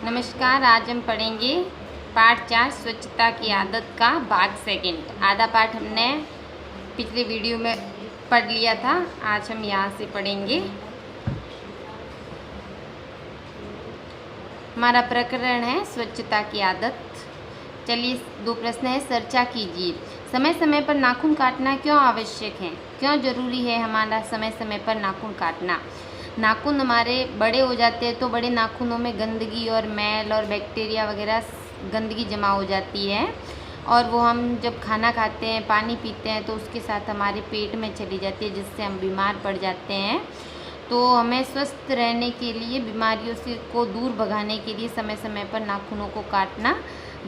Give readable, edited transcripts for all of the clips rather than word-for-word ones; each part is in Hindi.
नमस्कार। आज हम पढ़ेंगे पाठ 4 स्वच्छता की आदत का भाग सेकंड। आधा पाठ हमने पिछले वीडियो में पढ़ लिया था, आज हम यहाँ से पढ़ेंगे। हमारा प्रकरण है स्वच्छता की आदत। चलिए, 2 प्रश्न है, चर्चा कीजिए। समय समय पर नाखून काटना क्यों आवश्यक है? क्यों जरूरी है हमारा समय समय पर नाखून काटना? नाखून हमारे बड़े हो जाते हैं तो बड़े नाखूनों में गंदगी और मैल और बैक्टीरिया वगैरह गंदगी जमा हो जाती है, और वो हम जब खाना खाते हैं, पानी पीते हैं तो उसके साथ हमारे पेट में चली जाती है, जिससे हम बीमार पड़ जाते हैं। तो हमें स्वस्थ रहने के लिए, बीमारियों से को दूर भगाने के लिए समय समय पर नाखूनों को काटना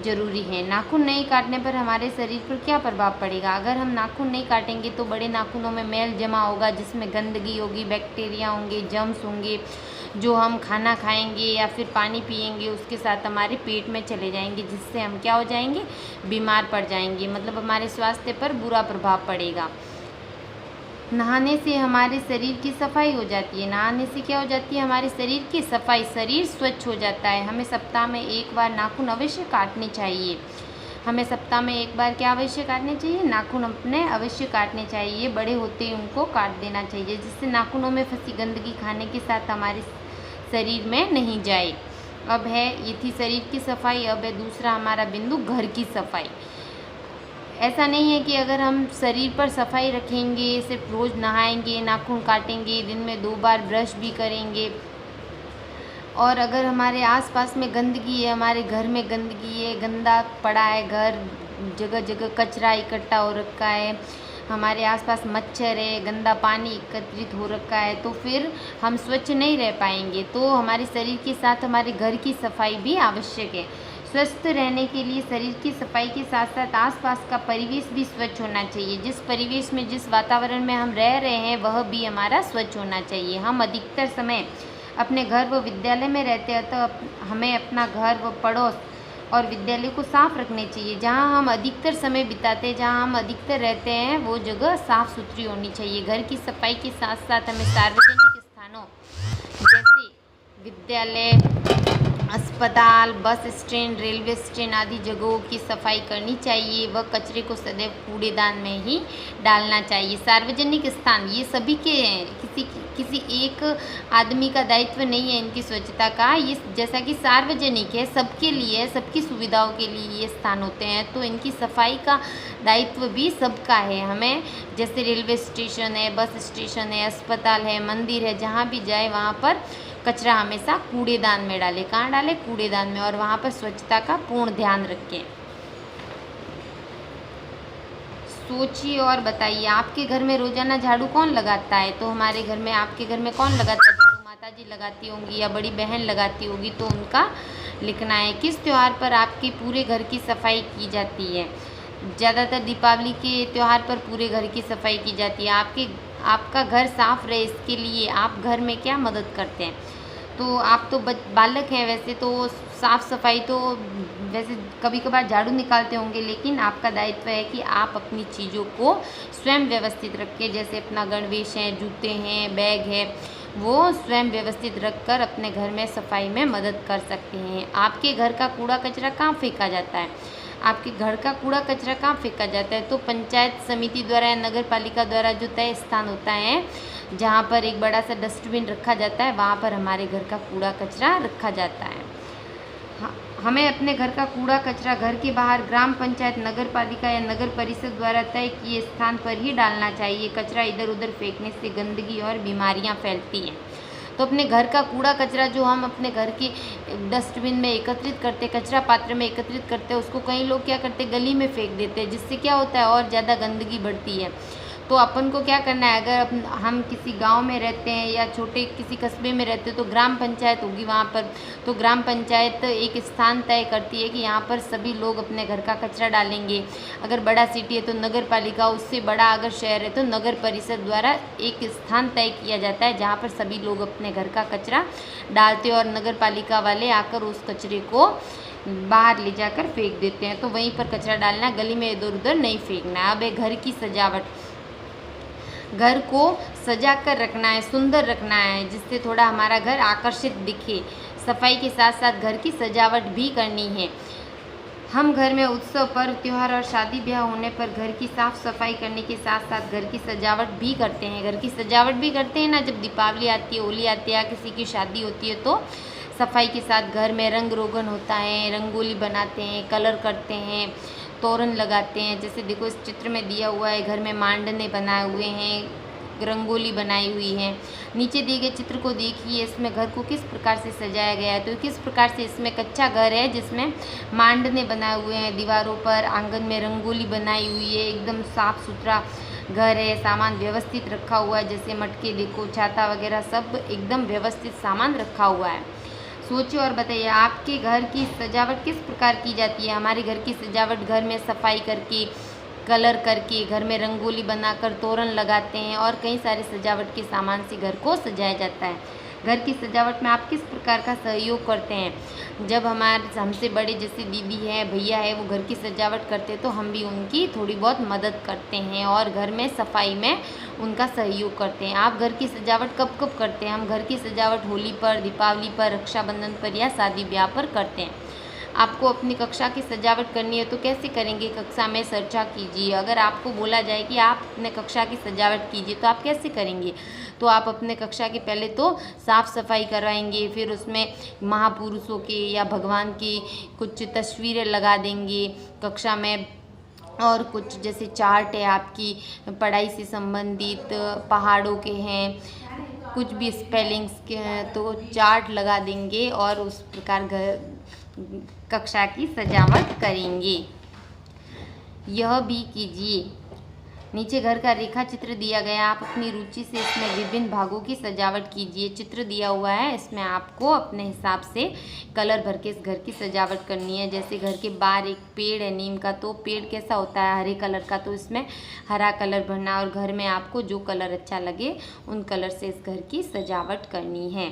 ज़रूरी है। नाखून नहीं काटने पर हमारे शरीर पर क्या प्रभाव पड़ेगा? अगर हम नाखून नहीं काटेंगे तो बड़े नाखूनों में मैल जमा होगा, जिसमें गंदगी होगी, बैक्टीरिया होंगे, जर्म्स होंगे, जो हम खाना खाएंगे या फिर पानी पिएंगे उसके साथ हमारे पेट में चले जाएंगे, जिससे हम क्या हो जाएंगे? बीमार पड़ जाएंगे। मतलब हमारे स्वास्थ्य पर बुरा प्रभाव पड़ेगा। नहाने से हमारे शरीर की सफाई हो जाती है। नहाने से क्या हो जाती है? हमारे शरीर की सफाई, शरीर स्वच्छ हो जाता है। हमें सप्ताह में 1 बार नाखून अवश्य काटने चाहिए। हमें सप्ताह में 1 बार क्या अवश्य काटने चाहिए? नाखून अपने अवश्य काटने चाहिए। बड़े होते ही उनको काट देना चाहिए, जिससे नाखूनों में फंसी गंदगी खाने के साथ हमारे शरीर में नहीं जाए। अब है, ये थी शरीर की सफाई। अब है दूसरा हमारा बिंदु, घर की सफाई। ऐसा नहीं है कि अगर हम शरीर पर सफाई रखेंगे, सिर्फ रोज़ नहाएंगे, नाखून काटेंगे, दिन में 2 बार ब्रश भी करेंगे, और अगर हमारे आसपास में गंदगी है, हमारे घर में गंदगी है, गंदा पड़ा है घर, जगह जगह कचरा इकट्ठा हो रखा है, हमारे आसपास मच्छर है, गंदा पानी एकत्रित हो रखा है, तो फिर हम स्वच्छ नहीं रह पाएंगे। तो हमारे शरीर के साथ हमारे घर की सफाई भी आवश्यक है। स्वस्थ रहने के लिए शरीर की सफाई के साथ साथ आसपास का परिवेश भी स्वच्छ होना चाहिए। जिस परिवेश में, जिस वातावरण में हम रह रहे हैं, वह भी हमारा स्वच्छ होना चाहिए। हम अधिकतर समय अपने घर व विद्यालय में रहते हैं, तो हमें अपना घर व पड़ोस और विद्यालय को साफ रखने चाहिए। जहाँ हम अधिकतर समय बिताते हैं, जहाँ हम अधिकतर रहते हैं, वो जगह साफ सुथरी होनी चाहिए। घर की सफाई के साथ साथ हमें सार्वजनिक स्थानों जैसे विद्यालय, अस्पताल, बस स्टैंड, रेलवे स्टैंड आदि जगहों की सफाई करनी चाहिए। वह कचरे को सदैव कूड़ेदान में ही डालना चाहिए। सार्वजनिक स्थान ये सभी के हैं, किसी एक आदमी का दायित्व नहीं है इनकी स्वच्छता का। ये जैसा कि सार्वजनिक है, सबके लिए, सबकी सुविधाओं के लिए ये स्थान होते हैं, तो इनकी सफाई का दायित्व भी सबका है। हमें, जैसे रेलवे स्टेशन है, बस स्टेशन है, अस्पताल है, मंदिर है, जहाँ भी जाए वहाँ पर कचरा हमेशा कूड़ेदान में डालें। कहाँ डालें? कूड़ेदान में। और वहाँ पर स्वच्छता का पूर्ण ध्यान रखें। सोचिए और बताइए, आपके घर में रोजाना झाड़ू कौन लगाता है? तो हमारे घर में, आपके घर में कौन लगाता है झाड़ू? माता जी लगाती होंगी या बड़ी बहन लगाती होगी, तो उनका लिखना है। किस त्यौहार पर आपके पूरे घर की सफाई की जाती है? ज़्यादातर दीपावली के त्यौहार पर पूरे घर की सफाई की जाती है। आपका घर साफ रहे, इसके लिए आप घर में क्या मदद करते हैं? तो आप तो बालक हैं, वैसे तो साफ़ सफाई तो वैसे कभी कभार झाड़ू निकालते होंगे, लेकिन आपका दायित्व है कि आप अपनी चीज़ों को स्वयं व्यवस्थित रखें। जैसे अपना गणवेश है, जूते हैं, बैग है, वो स्वयं व्यवस्थित रखकर अपने घर में सफाई में मदद कर सकते हैं। आपके घर का कूड़ा कचरा कहाँ फेंका जाता है? आपके घर का कूड़ा कचरा कहाँ फेंका जाता है? तो पंचायत समिति द्वारा या नगर पालिका द्वारा जो तय स्थान होता है, जहाँ पर एक बड़ा सा डस्टबिन रखा जाता है, वहाँ पर हमारे घर का कूड़ा कचरा रखा जाता है। हमें अपने घर का कूड़ा कचरा घर के बाहर ग्राम पंचायत, नगर पालिका या नगर परिषद द्वारा तय किए स्थान पर ही डालना चाहिए। कचरा इधर उधर फेंकने से गंदगी और बीमारियाँ फैलती हैं। तो अपने घर का कूड़ा कचरा जो हम अपने घर के डस्टबिन में एकत्रित करते, कचरा पात्र में एकत्रित करते हैं, उसको कई लोग क्या करते, गली में फेंक देते हैं, जिससे क्या होता है, और ज़्यादा गंदगी बढ़ती है। तो अपन को क्या करना है? अगर हम किसी गांव में रहते हैं या छोटे किसी कस्बे में रहते हैं, तो ग्राम पंचायत होगी वहाँ पर, तो ग्राम पंचायत एक स्थान तय करती है कि यहाँ पर सभी लोग अपने घर का कचरा डालेंगे। अगर बड़ा सिटी है तो नगर पालिका, उससे बड़ा अगर शहर है तो नगर परिषद द्वारा एक स्थान तय किया जाता है, जहाँ पर सभी लोग अपने घर का कचरा डालते हैं, और नगर पालिका वाले आकर उस कचरे को बाहर ले जाकर फेंक देते हैं। तो वहीं पर कचरा डालना, गली में इधर उधर नहीं फेंकना। अब है घर की सजावट। घर को सजा कर रखना है, सुंदर रखना है, जिससे थोड़ा हमारा घर आकर्षित दिखे। सफाई के साथ साथ घर की सजावट भी करनी है। हम घर में उत्सव, पर्व, त्योहार और शादी ब्याह होने पर घर की साफ़ सफाई करने के साथ साथ घर की सजावट भी करते हैं। घर की सजावट भी करते हैं ना, जब दीपावली आती है, होली आती है या किसी की शादी होती है तो सफाई के साथ घर में रंग रोगन होता है, रंगोली बनाते हैं, कलर करते हैं, तोरण लगाते हैं। जैसे देखो इस चित्र में दिया हुआ है, घर में मांडने बनाए हुए हैं, रंगोली बनाई हुई है। नीचे दिए गए चित्र को देखिए, इसमें घर को किस प्रकार से सजाया गया है। तो किस प्रकार से इसमें कच्चा घर है जिसमें मांडने बनाए हुए हैं, दीवारों पर, आंगन में रंगोली बनाई हुई है, एकदम साफ सुथरा घर है, सामान व्यवस्थित रखा हुआ है। जैसे मटके देखो, छाता वगैरह सब एकदम व्यवस्थित सामान रखा हुआ है। सोचिए और बताइए आपके घर की सजावट किस प्रकार की जाती है। हमारे घर की सजावट घर में सफाई करके, कलर करके, घर में रंगोली बनाकर तोरण लगाते हैं और कई सारे सजावट के सामान से घर को सजाया जाता है। घर की सजावट में आप किस प्रकार का सहयोग करते हैं। जब हमारे हमसे बड़े जैसे दीदी है, भैया है, वो घर की सजावट करते हैं तो हम भी उनकी थोड़ी बहुत मदद करते हैं और घर में सफाई में उनका सहयोग करते हैं। आप घर की सजावट कब कब करते हैं। हम घर की सजावट होली पर, दीपावली पर, रक्षाबंधन पर या शादी ब्याह पर करते हैं। आपको अपनी कक्षा की सजावट करनी है तो कैसे करेंगे, कक्षा में चर्चा कीजिए। अगर आपको बोला जाए कि आप अपने कक्षा की सजावट कीजिए तो आप कैसे करेंगे। तो आप अपने कक्षा के पहले तो साफ़ सफाई करवाएंगे, फिर उसमें महापुरुषों के या भगवान की कुछ तस्वीरें लगा देंगे कक्षा में, और कुछ जैसे चार्ट है आपकी पढ़ाई से संबंधित, पहाड़ों के हैं, कुछ भी स्पेलिंग्स के हैं तो चार्ट लगा देंगे और उस प्रकार कक्षा की सजावट करेंगे। यह भी कीजिए। नीचे घर का रेखा चित्र दिया गया, आप अपनी रुचि से इसमें विभिन्न भागों की सजावट कीजिए। चित्र दिया हुआ है, इसमें आपको अपने हिसाब से कलर भर के इस घर की सजावट करनी है। जैसे घर के बाहर एक पेड़ है नीम का, तो पेड़ कैसा होता है, हरे कलर का, तो इसमें हरा कलर भरना और घर में आपको जो कलर अच्छा लगे उन कलर से इस घर की सजावट करनी है।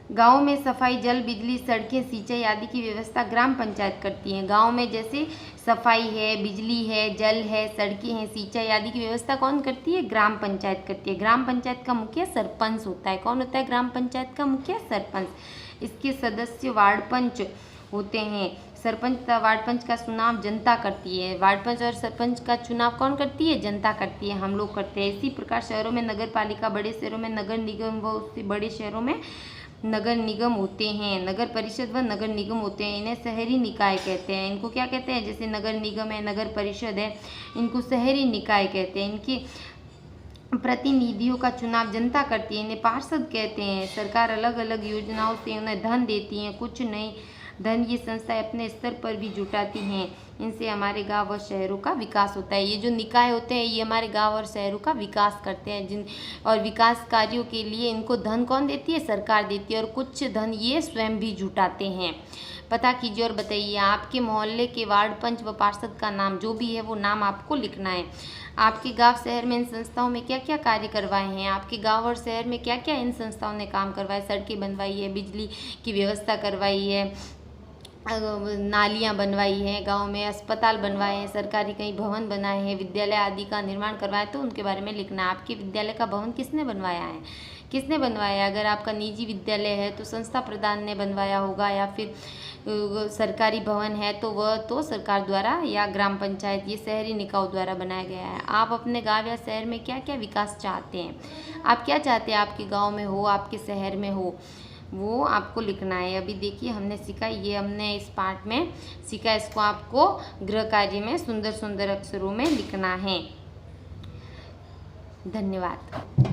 गाँव में सफाई, जल, बिजली, सड़कें, सिंचाई आदि की व्यवस्था ग्राम पंचायत करती है। गाँव में जैसे सफाई है, बिजली है, जल है, सड़कें हैं, सिंचाई आदि की व्यवस्था कौन करती है, ग्राम पंचायत करती है। ग्राम पंचायत का मुखिया सरपंच होता है। कौन होता है ग्राम पंचायत का मुखिया, सरपंच। इसके सदस्य वार्ड पंच होते हैं। सरपंच तथा वार्ड पंच का चुनाव जनता करती है। वार्ड पंच और सरपंच का चुनाव कौन करती है, जनता करती है, हम लोग करते हैं। इसी प्रकार शहरों में नगर पालिका, बड़े शहरों में नगर निगम व उससे बड़े शहरों में नगर निगम होते हैं। नगर परिषद व नगर निगम होते हैं, इन्हें शहरी निकाय कहते हैं। इनको क्या कहते हैं, जैसे नगर निगम है, नगर परिषद है, इनको शहरी निकाय कहते हैं। इनके प्रतिनिधियों का चुनाव जनता करती है, इन्हें पार्षद कहते हैं। सरकार अलग अलग योजनाओं से उन्हें धन देती है, कुछ नई धन ये संस्थाएं अपने स्तर पर भी जुटाती हैं। इनसे हमारे गांव व शहरों का विकास होता है। ये जो निकाय होते हैं ये हमारे गांव और शहरों का विकास करते हैं, और विकास कार्यों के लिए इनको धन कौन देती है, सरकार देती है, और कुछ धन ये स्वयं भी जुटाते हैं। पता कीजिए और बताइए आपके मोहल्ले के वार्ड पंच व पार्षद का नाम जो भी है वो नाम आपको लिखना है। आपके गांव शहर में इन संस्थाओं में क्या क्या कार्य करवाए हैं, आपके गांव और शहर में क्या क्या इन संस्थाओं ने काम करवाए। सड़कें बनवाई है, बिजली की व्यवस्था करवाई है, नालियाँ बनवाई हैं, गांव में अस्पताल बनवाए हैं, सरकारी कई भवन बनाए हैं, विद्यालय आदि का निर्माण करवाया, तो उनके बारे में लिखना है। आपके विद्यालय का भवन किसने बनवाया है, किसने बनवाया है। अगर आपका निजी विद्यालय है तो संस्था प्रधान ने बनवाया होगा, या फिर सरकारी भवन है तो वह तो सरकार द्वारा या ग्राम पंचायत, ये शहरी निकायों द्वारा बनाया गया है। आप अपने गाँव या शहर में क्या क्या विकास चाहते हैं, आप क्या चाहते हैं आपके गाँव में हो, आपके शहर में हो, वो आपको लिखना है। अभी देखिए हमने सीखा, ये हमने इस पार्ट में सीखा, इसको आपको गृह कार्य में सुंदर सुंदर अक्षरों में लिखना है। धन्यवाद।